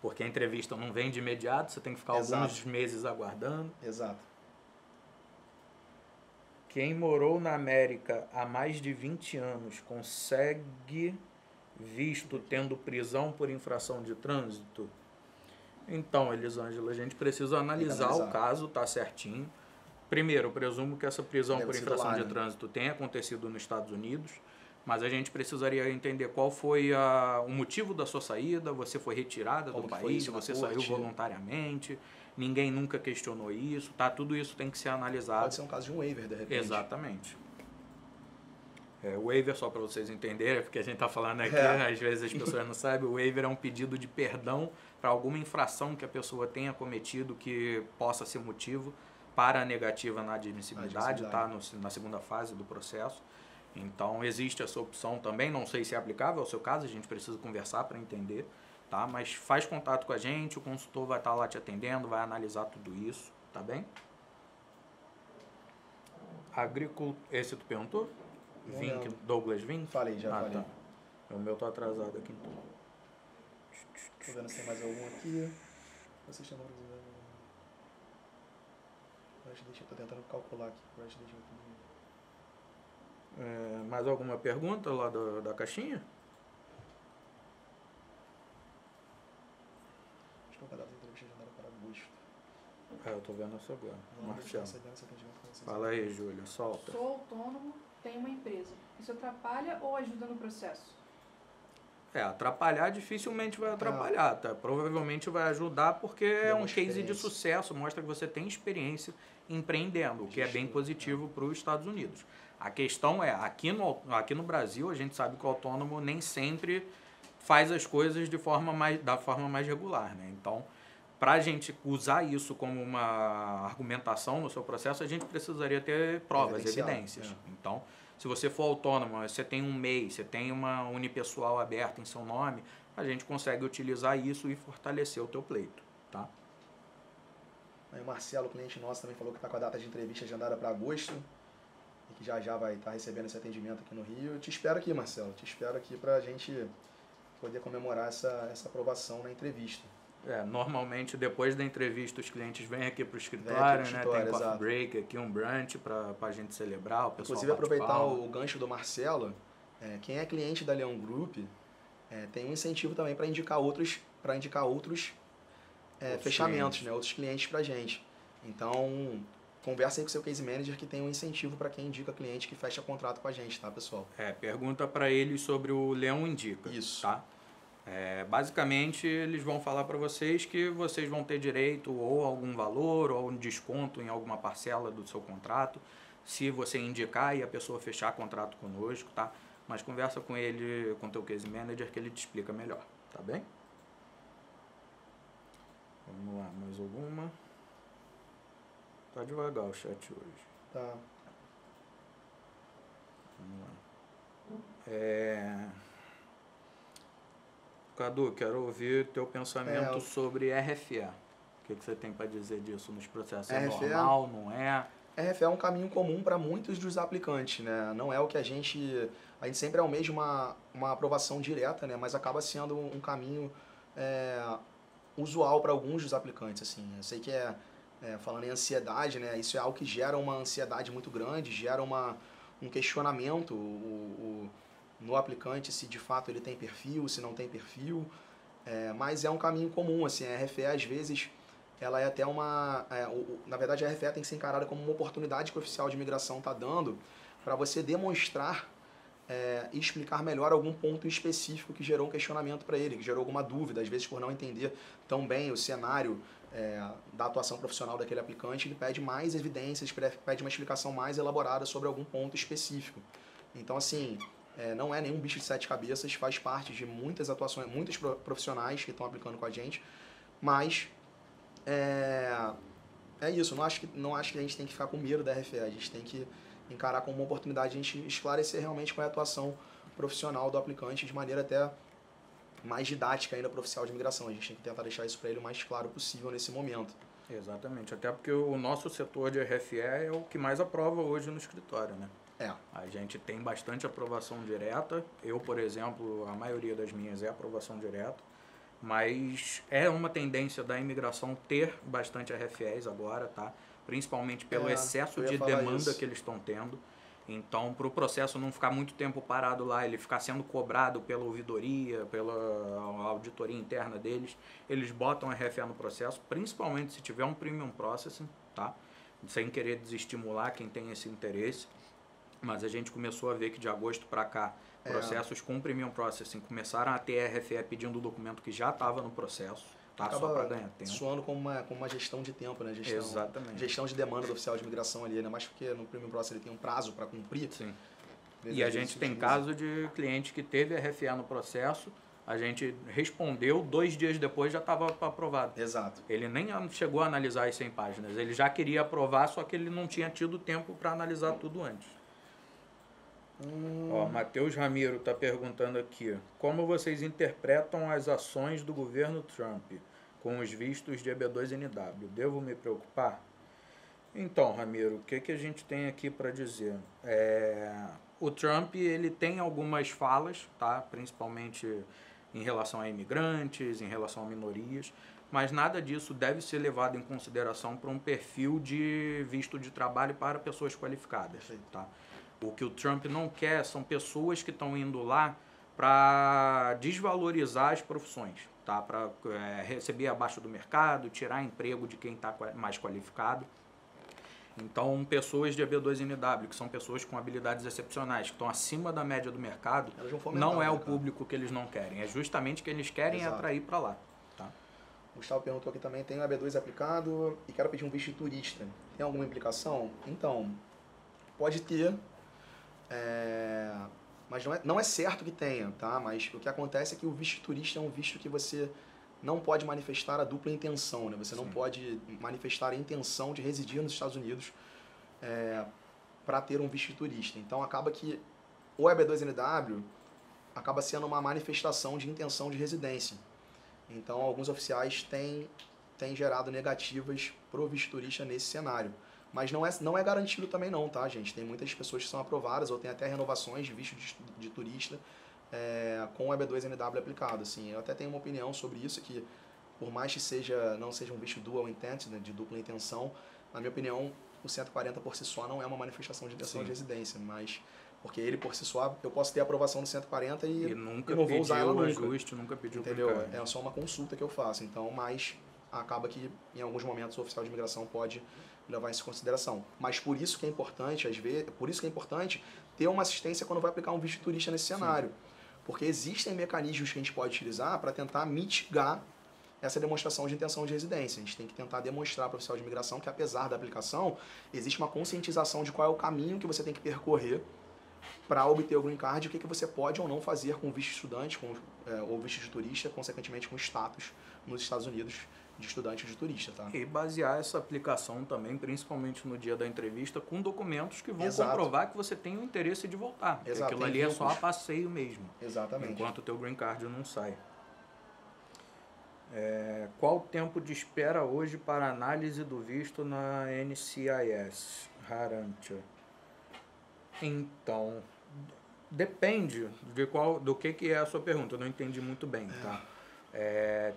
Porque a entrevista não vem de imediato, você tem que ficar alguns meses aguardando. Exato. Quem morou na América há mais de 20 anos consegue visto tendo prisão por infração de trânsito? Então, Elisângela, a gente precisa analisar o caso, tá certinho. Primeiro, eu presumo que essa prisão por infração de trânsito tenha acontecido nos Estados Unidos, mas a gente precisaria entender qual foi o motivo da sua saída, você foi retirada do país, você saiu voluntariamente, ninguém nunca questionou isso, tá? Tudo isso tem que ser analisado. Pode ser um caso de um waiver, de repente. Exatamente. O waiver, só para vocês entenderem, porque a gente está falando aqui, às vezes as pessoas não sabem, o waiver é um pedido de perdão para alguma infração que a pessoa tenha cometido que possa ser motivo para a negativa na admissibilidade, tá? Na segunda fase do processo. Então, existe essa opção também, não sei se é aplicável ao seu caso, a gente precisa conversar para entender, tá? Mas faz contato com a gente, o consultor vai estar lá te atendendo, vai analisar tudo isso, tá bem? Esse tu perguntou? Douglas Vink? Falei, já falei. Tá. O meu tá atrasado aqui então. Tô vendo se tem mais algum aqui. Vocês estão deixa eu tô tentando calcular aqui. Mais alguma pergunta lá da caixinha? Estou com a data de entrevista agendada para agosto. Eu tô vendo isso agora. Não, Marcelo. essa atendimento com vocês. Fala aí, Júlia, solta. Sou autônomo, tem uma empresa. Isso atrapalha ou ajuda no processo? Atrapalhar dificilmente vai atrapalhar, tá? Provavelmente vai ajudar porque é um case de sucesso, mostra que você tem experiência empreendendo, o que é bem positivo para os Estados Unidos. A questão é, aqui no Brasil, a gente sabe que o autônomo nem sempre faz as coisas da forma mais regular, né? Então, para a gente usar isso como uma argumentação no seu processo, a gente precisaria ter provas, evidências. Então, se você for autônomo, você tem um MEI, você tem uma unipessoal aberta em seu nome, a gente consegue utilizar isso e fortalecer o teu pleito, tá? Aí o Marcelo, cliente nosso, também falou que está com a data de entrevista agendada para agosto e que já vai estar recebendo esse atendimento aqui no Rio. Eu te espero aqui, Marcelo, te espero aqui para a gente poder comemorar essa aprovação na entrevista. Normalmente depois da entrevista os clientes vêm aqui para o escritório, né? Tem coffee break aqui, um brunch para a gente celebrar, o pessoal inclusive aproveitar o gancho do Marcelo, quem é cliente da Leão Group tem um incentivo também para indicar outros fechamentos, né? Outros clientes para a gente. Então, conversa aí com o seu case manager que tem um incentivo para quem indica cliente que fecha contrato com a gente, tá, pessoal? Pergunta para eles sobre o Leão Indica. Isso. Tá? Basicamente, eles vão falar para vocês que vocês vão ter direito ou a algum valor ou um desconto em alguma parcela do seu contrato, se você indicar e a pessoa fechar contrato conosco, tá? Mas conversa com ele, com o teu case manager, que ele te explica melhor, tá bem? Vamos lá, mais alguma? Tá devagar o chat hoje. Tá. Vamos lá. Cadu, quero ouvir teu pensamento sobre RFE. O que você tem para dizer disso nos processos? É normal, não é? RFE é um caminho comum para muitos dos aplicantes, né? Não é o que a gente sempre almeja uma aprovação direta, né? Mas acaba sendo um caminho usual para alguns dos aplicantes, assim. Eu sei que falando em ansiedade, né? Isso é algo que gera uma ansiedade muito grande, gera um questionamento no aplicante se de fato ele tem perfil, se não tem perfil, mas é um caminho comum, assim, a RFE às vezes ela é até na verdade a RFE tem que ser encarada como uma oportunidade que o oficial de imigração está dando para você demonstrar e explicar melhor algum ponto específico que gerou um questionamento para ele, que gerou alguma dúvida, às vezes por não entender tão bem o cenário da atuação profissional daquele aplicante, ele pede mais evidências, pede uma explicação mais elaborada sobre algum ponto específico. Então, assim, não é nenhum bicho de sete cabeças, faz parte de muitas atuações, muitos profissionais que estão aplicando com a gente, mas é isso, não acho que a gente tem que ficar com medo da RFE, a gente tem que encarar como uma oportunidade de a gente esclarecer realmente qual é a atuação profissional do aplicante de maneira até mais didática ainda para o oficial de imigração. A gente tem que tentar deixar isso para ele o mais claro possível nesse momento. Exatamente, até porque o nosso setor de RFE é o que mais aprova hoje no escritório, né? A gente tem bastante aprovação direta. Eu, por exemplo, a maioria das minhas é aprovação direta, mas é uma tendência da imigração ter bastante RFEs agora, tá? Principalmente pelo excesso de demanda que eles estão tendo. Então, para o processo não ficar muito tempo parado lá, ele ficar sendo cobrado pela ouvidoria, pela auditoria interna deles, eles botam RFE no processo, principalmente se tiver um premium processing, tá? Sem querer desestimular quem tem esse interesse. Mas a gente começou a ver que de agosto para cá, processos com premium processing começaram a ter RFE pedindo o documento que já estava no processo, tá? Só para ganhar tempo. Soando como uma gestão de tempo, né? Exatamente. Gestão de demanda do oficial de imigração ali, né? Mais porque no premium processing ele tem um prazo para cumprir. Sim. E a gente tem caso de cliente que teve RFE no processo, a gente respondeu, 2 dias depois já estava aprovado. Exato. Ele nem chegou a analisar as 100 páginas, ele já queria aprovar, só que ele não tinha tido tempo para analisar tudo antes. Matheus Ramiro está perguntando aqui: como vocês interpretam as ações do governo Trump com os vistos de EB2NW? Devo me preocupar? Então, Ramiro, o que a gente tem aqui para dizer? O Trump ele tem algumas falas, tá? Principalmente em relação a imigrantes, em relação a minorias, mas nada disso deve ser levado em consideração para um perfil de visto de trabalho para pessoas qualificadas. Tá? O que o Trump não quer são pessoas que estão indo lá para desvalorizar as profissões, tá? Para receber abaixo do mercado, tirar emprego de quem está mais qualificado. Então, pessoas de EB2NW, que são pessoas com habilidades excepcionais, que estão acima da média do mercado, Elas vão fomentar não é o o mercado. público que eles não querem. É justamente o que eles querem Exato. atrair para lá. Tá? O Gustavo perguntou aqui também, tem o EB2 aplicado e quero pedir um visto de turista. Tem alguma implicação? Então, pode ter, mas não é certo que tenha, tá? Mas o que acontece é que o visto de turista é um visto que você não pode manifestar a dupla intenção, né? Você não pode manifestar a intenção de residir nos Estados Unidos para ter um visto de turista. Então acaba que o EB2NW acaba sendo uma manifestação de intenção de residência. Então alguns oficiais têm gerado negativas pro visto de turista nesse cenário. Mas não é garantido também não, tá, gente? Tem muitas pessoas que são aprovadas ou tem até renovações de visto de turista com o EB2NW aplicado. Assim, eu até tenho uma opinião sobre isso, que por mais que não seja um visto dual intent, né, de dupla intenção, na minha opinião, o 140 por si só não é uma manifestação de intenção de residência, mas porque ele por si só, eu posso ter a aprovação do 140 e não vou usar ela nunca. Ajuste, nunca pediu, entendeu? É só uma consulta que eu faço. Então, mas acaba que em alguns momentos o oficial de imigração pode levar isso em consideração. Mas por isso que é importante, às vezes, por isso que é importante ter uma assistência quando vai aplicar um visto de turista nesse cenário. Porque existem mecanismos que a gente pode utilizar para tentar mitigar essa demonstração de intenção de residência. A gente tem que tentar demonstrar para o oficial de imigração que, apesar da aplicação, existe uma conscientização de qual é o caminho que você tem que percorrer para obter o green card e o que você pode ou não fazer com o visto de estudante ou visto de turista, consequentemente com status nos Estados Unidos de estudante ou de turista. Tá? E basear essa aplicação também, principalmente no dia da entrevista, com documentos que vão comprovar que você tem o interesse de voltar. Porque aquilo ali é só a passeio mesmo. Exatamente. Enquanto o teu green card não sai. Qual o tempo de espera hoje para análise do visto na NCIS? Harantia. Então, depende do que é a sua pergunta. Eu não entendi muito bem, tá?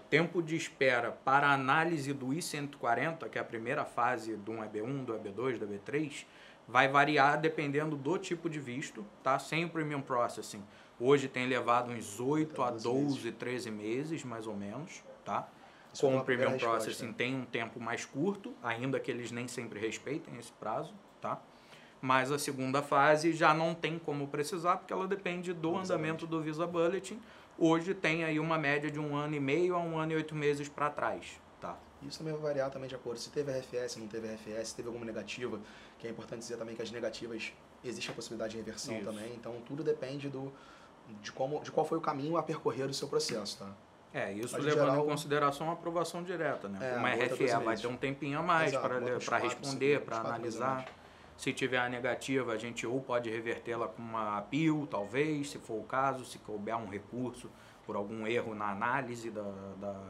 Tempo de espera para análise do I-140, que é a primeira fase do EB1, do EB2, do EB3, vai variar dependendo do tipo de visto, tá? Sem o Premium Processing. Hoje tem levado uns 8 a 12, 13 meses, mais ou menos, tá? Com o Premium Processing tem um tempo mais curto, ainda que eles nem sempre respeitem esse prazo, tá? Mas a segunda fase já não tem como precisar, porque ela depende do andamento do Visa Bulletin. Hoje tem aí uma média de 1 ano e meio a 1 ano e 8 meses para trás, tá? Isso também vai variar também de acordo se teve RFS, se não teve RFS, se teve alguma negativa, que é importante dizer também que as negativas existe a possibilidade de reversão também, então tudo depende de qual foi o caminho a percorrer do seu processo, tá? Isso levando em consideração a aprovação direta, né? Uma RFE vai ter um tempinho a mais para responder, para analisar. Se tiver a negativa, a gente ou pode revertê-la com uma appeal, talvez, se for o caso, se couber um recurso por algum erro na análise da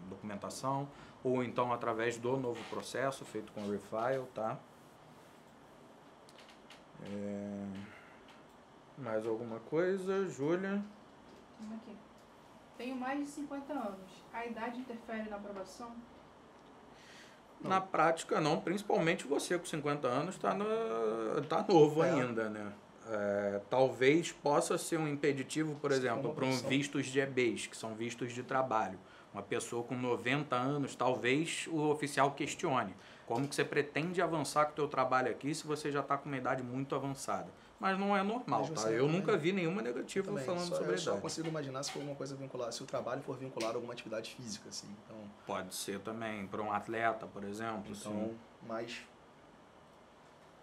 documentação, ou então através do novo processo feito com o refile, tá? Mais alguma coisa, Júlia? Aqui. Tenho mais de 50 anos. A idade interfere na aprovação? Não. Na prática não, principalmente você com 50 anos tá novo ainda, né? Talvez possa ser um impeditivo, por exemplo, para vistos de EBs, que são vistos de trabalho. Uma pessoa com 90 anos, talvez o oficial questione. Como que você pretende avançar com o teu trabalho aqui se você já está com uma idade muito avançada? Mas não é normal, tá? Eu nunca vi nenhuma negativa falando sobre a idade. Eu só consigo imaginar se for uma coisa vinculada, se o trabalho for vinculado a alguma atividade física, assim. Então, pode ser também, para um atleta, por exemplo. Então, sim. Mas,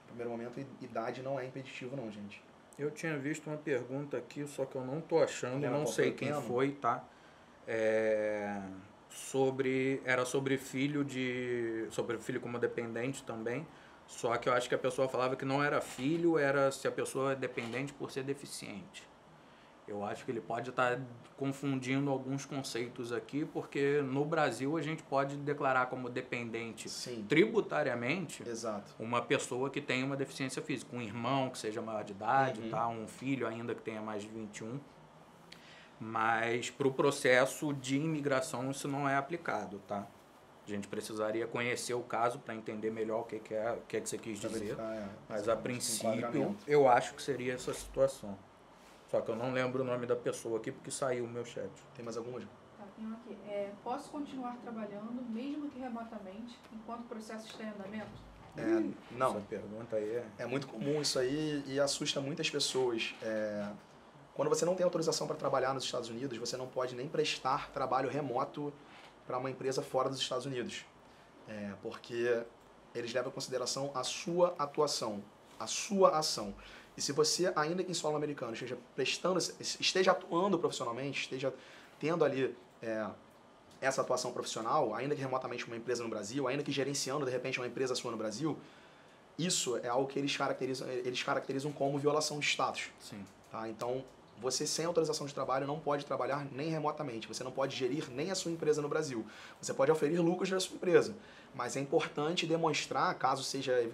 no primeiro momento, idade não é impeditivo não, gente. Eu tinha visto uma pergunta aqui, só que eu não tô achando, não sei quem foi, tá? Era sobre filho como dependente também, só que eu acho que a pessoa falava que não era filho, era se a pessoa é dependente por ser deficiente. Eu acho que ele pode estar confundindo alguns conceitos aqui, porque no Brasil a gente pode declarar como dependente tributariamente uma pessoa que tem uma deficiência física, um irmão que seja maior de idade, tá? Um filho ainda que tenha mais de 21. Mas para o processo de imigração isso não é aplicado, tá? A gente precisaria conhecer o caso para entender melhor o que você quis dizer. Mas a princípio eu acho que seria essa situação. Só que eu não lembro o nome da pessoa aqui porque saiu o meu chat. Tem mais alguma? Tá, tem uma aqui. Posso continuar trabalhando, mesmo que remotamente, enquanto o processo está em andamento? Não. Essa pergunta aí É muito comum isso aí e assusta muitas pessoas. Quando você não tem autorização para trabalhar nos Estados Unidos, você não pode nem prestar trabalho remoto para uma empresa fora dos Estados Unidos. Porque eles levam em consideração a sua atuação, a sua ação. E se você, ainda que em solo americano, esteja atuando profissionalmente, esteja tendo ali essa atuação profissional, ainda que remotamente uma empresa no Brasil, ainda que gerenciando de repente uma empresa sua no Brasil, isso é algo que eles caracterizam como violação de status. Sim. Tá? Então, você sem autorização de trabalho não pode trabalhar nem remotamente, você não pode gerir nem a sua empresa no Brasil. Você pode oferir lucros da sua empresa, mas é importante demonstrar, caso seja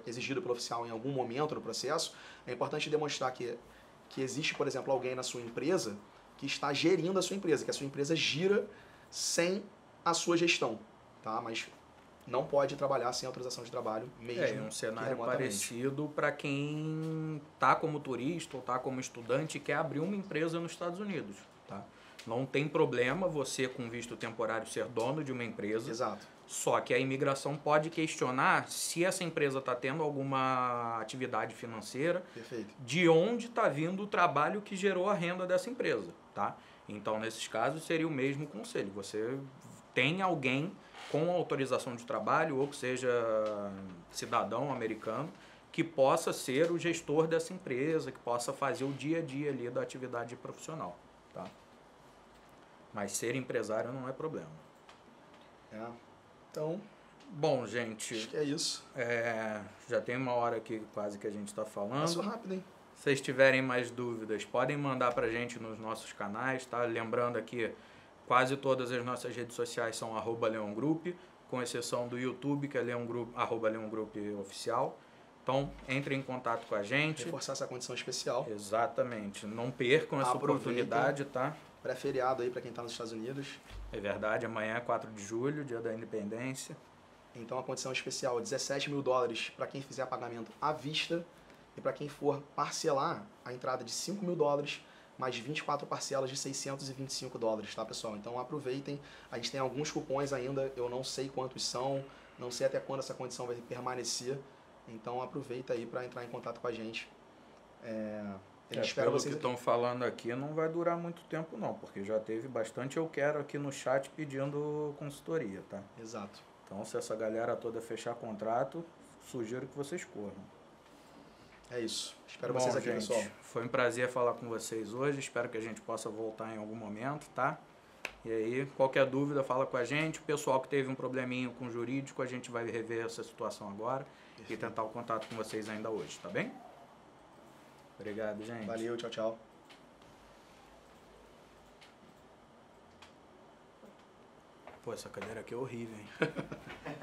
exigido pelo oficial em algum momento no processo, é importante demonstrar que existe, por exemplo, alguém na sua empresa que está gerindo a sua empresa, que a sua empresa gira sem a sua gestão, tá? Mas não pode trabalhar sem autorização de trabalho mesmo. É um cenário parecido para quem está como turista ou está como estudante e quer abrir uma empresa nos Estados Unidos, tá? Não tem problema você, com visto temporário, ser dono de uma empresa. Exato. Só que a imigração pode questionar se essa empresa está tendo alguma atividade financeira. Perfeito. De onde está vindo o trabalho que gerou a renda dessa empresa, tá? Então, nesses casos, seria o mesmo conselho. Você tem alguém com autorização de trabalho, ou que seja cidadão americano, que possa ser o gestor dessa empresa, que possa fazer o dia a dia ali da atividade profissional, tá? Mas ser empresário não é problema. Então, bom, gente, acho que é isso. Já tem uma hora aqui quase que a gente está falando. Passou rápido, hein? Se vocês tiverem mais dúvidas, podem mandar pra gente nos nossos canais, tá? Lembrando aqui, quase todas as nossas redes sociais são @leongroup, com exceção do YouTube, que é @leongroup oficial. Então, entrem em contato com a gente. Reforçar essa condição especial. Exatamente. Não percam essa oportunidade, tá? Pré-feriado aí para quem está nos Estados Unidos. É verdade, amanhã é 4 de julho, dia da independência. Então, a condição especial, $17 mil para quem fizer pagamento à vista. E para quem for parcelar, a entrada de $5 mil, mais 24 parcelas de $625, tá, pessoal? Então aproveitem, a gente tem alguns cupons ainda, eu não sei quantos são, não sei até quando essa condição vai permanecer, então aproveita aí para entrar em contato com a gente. Espero pelo que estão falando aqui, não vai durar muito tempo não, porque já teve bastante eu quero aqui no chat pedindo consultoria, tá? Exato. Então, se essa galera toda fechar contrato, sugiro que vocês corram. É isso. Espero vocês aqui, gente, pessoal. Foi um prazer falar com vocês hoje. Espero que a gente possa voltar em algum momento, tá? E aí, qualquer dúvida, fala com a gente. O pessoal que teve um probleminha com o jurídico, a gente vai rever essa situação agora. Perfeito. E tentar o contato com vocês ainda hoje, tá bem? Obrigado, gente. Valeu, tchau, tchau. Pô, essa cadeira aqui é horrível, hein?